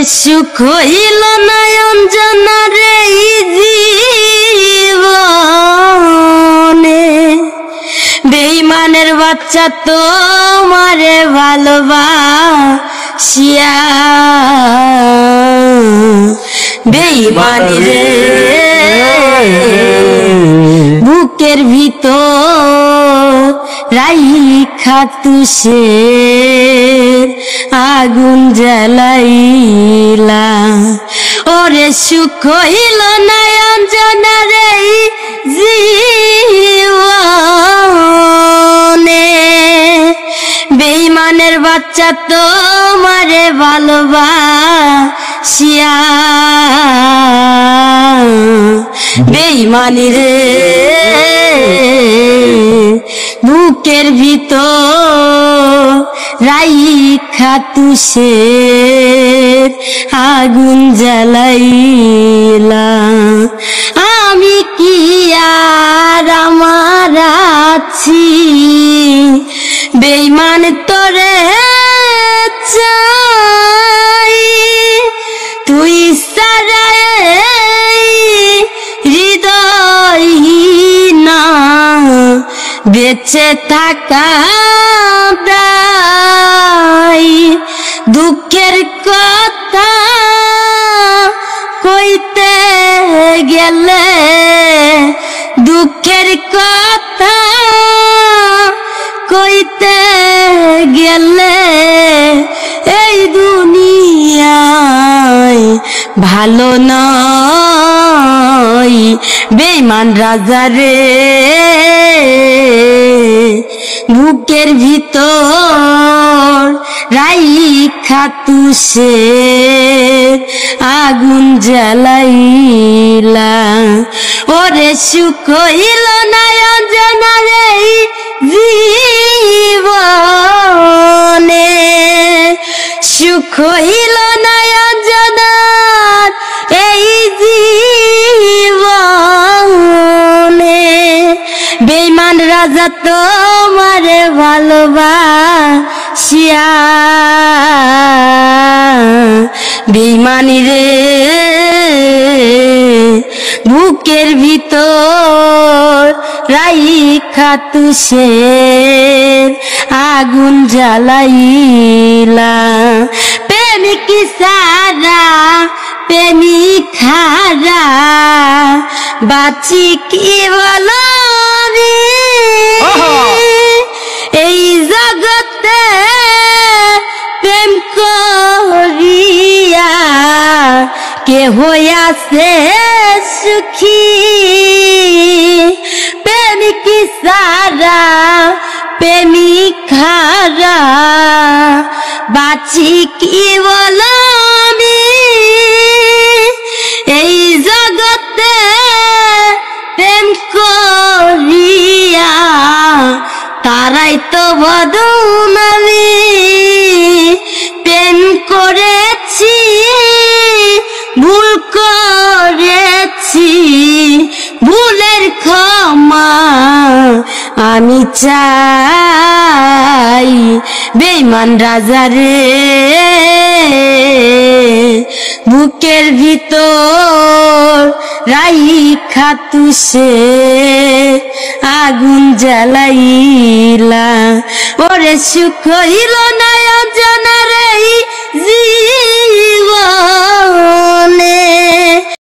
সুখ হইল না অঞ্জনার এই জীবনে, বেঈমানের বাচ্চা তোমারে ভালোবাসিয়া, বেঈমানি রে বুকের ভিতর রাইখা তুষের আগুন জ্বালাইলা। ওরে সুখ হইল না অঞ্জনার এই জীবনে, বেঈমানের বাচ্চা তোমারে ভালোবাসিয়া, বেঈমানি রে বুকের ভিতর রাইখা তুষের আগুন জ্বালাইলা। আমি কি আর আমার আছি, বেঈমান তোরে চাই, তুই সারা হৃদয়হীনা বেঁচে থাকা দায়। দুঃখের কথা কইতে গেলে, দুঃখের কথা কইতে গেলে এই দুনিয়ায় ভালো নয়। বেঈমান রাজা রে বুকের ভিতর রাইখা তুষের আগুন জ্বালাইলা। ওরে সুখ হইল না অঞ্জনার এই জীবনে, সুখ হইল না অঞ্জনার এই জীবনে, বেঈমান রাজা তোমারে ভালোবাসিয়া, বেঈমানি রে বুকের ভিতর রাইখা তুষের আগুন জ্বালাইলা। প্রেমিক সারা প্রেমিক হারা বাঁচি কি বলো রে, এই জগতে প্রেম করিয়া কে হইয়াছে সুখী, প্রেমিক সারা প্রেমিক হারা বাঁচি কি বলো আমি, এই জগতে প্রেম করিয়া তারাই তো বদনামি। প্রেম করেছি ভুল করেছি, ভুলের ক্ষমা আমি চাই। বেঈমান রাজা রে বুকের ভিতর রাইখা তুষের আগুন জ্বালাইলা। ওরে সুখ হইল না অঞ্জনার এই